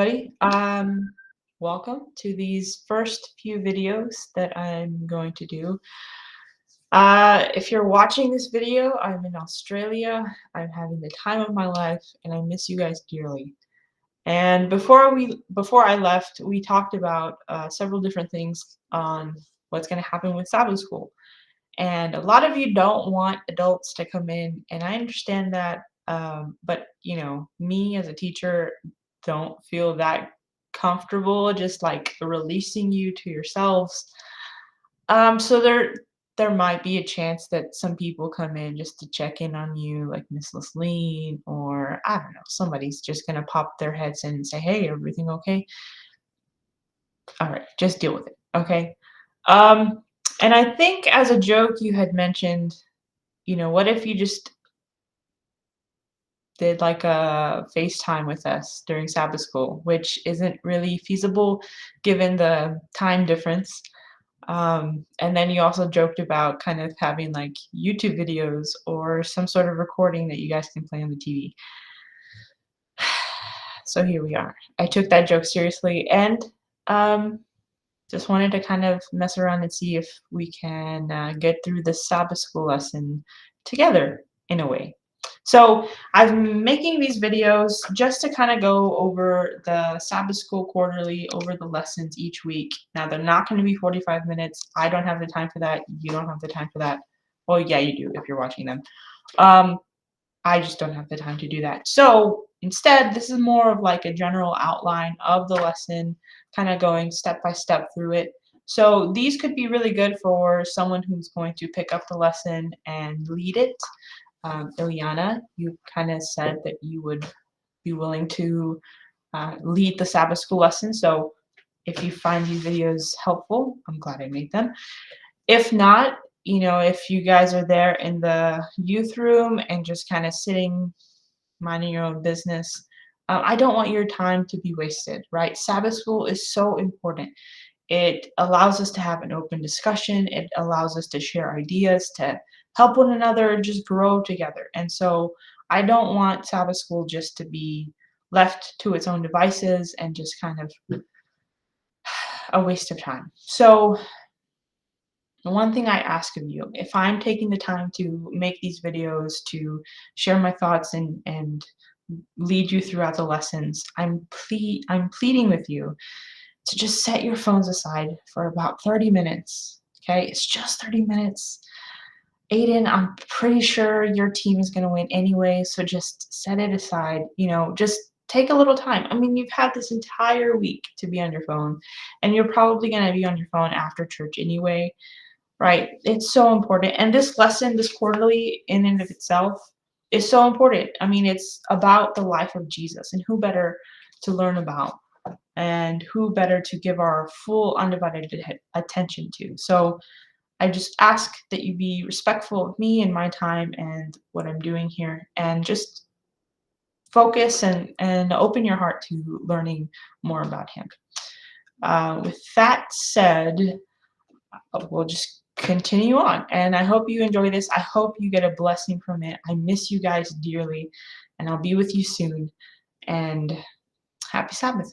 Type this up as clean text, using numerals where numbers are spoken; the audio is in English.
Everybody. Welcome to these first few videos that I'm going to do. If you're watching this video, I'm in Australia. I'm having the time of my life, and I miss you guys dearly. And before I left, we talked about several different things on what's going to happen with Sabbath school. And a lot of you don't want adults to come in, and I understand that. But me as a teacher don't feel that comfortable just like releasing you to yourselves. So there might be a chance that some people come in just to check in on you, like Miss Leslie, or I don't know, somebody's just gonna pop their heads in and say, "Hey, everything okay?" All right, just deal with it, okay? Um, and I think as a joke, you had mentioned, what if you just did like a FaceTime with us during Sabbath school, which isn't really feasible given the time difference. And then you also joked about kind of having like YouTube videos or some sort of recording that you guys can play on the TV. So here we are. I took that joke seriously and um, just wanted to kind of mess around and see if we can get through the Sabbath school lesson together in a way. So I'm making these videos just to kind of go over the Sabbath school quarterly, over the lessons each week. Now they're not going to be 45 minutes. I don't have the time for that. You don't have the time for that. Well, yeah, you do if you're watching them. Um, I just don't have the time to do that. So instead, this is more of like a general outline of the lesson, kind of going step by step through it. So these could be really good for someone who's going to pick up the lesson and lead it. Ilyana, you kind of said that you would be willing to lead the Sabbath school lesson. So if you find these videos helpful, I'm glad I made them. If not, if you guys are there in the youth room and just kind of sitting, minding your own business, I don't want your time to be wasted, right? Sabbath school is so important. It allows us to have an open discussion. It allows us to share ideas, to help one another, just grow together. And so I don't want Sabbath school just to be left to its own devices and just kind of a waste of time. So the one thing I ask of you, if I'm taking the time to make these videos, to share my thoughts and lead you throughout the lessons, I'm pleading with you to just set your phones aside for about 30 minutes. Okay, it's just 30 minutes. Aiden, I'm pretty sure your team is going to win anyway, so just set it aside. Just take a little time. I mean, you've had this entire week to be on your phone, and you're probably going to be on your phone after church anyway. Right, it's so important, and this lesson, this quarterly in and of itself is so important. I mean, it's about the life of Jesus, and who better to learn about, and who better to give our full undivided attention to. So I just ask that you be respectful of me and my time and what I'm doing here, and just focus and open your heart to learning more about him. With that said, we'll just continue on. And I hope you enjoy this. I hope you get a blessing from it. I miss you guys dearly, and I'll be with you soon. And happy Sabbath.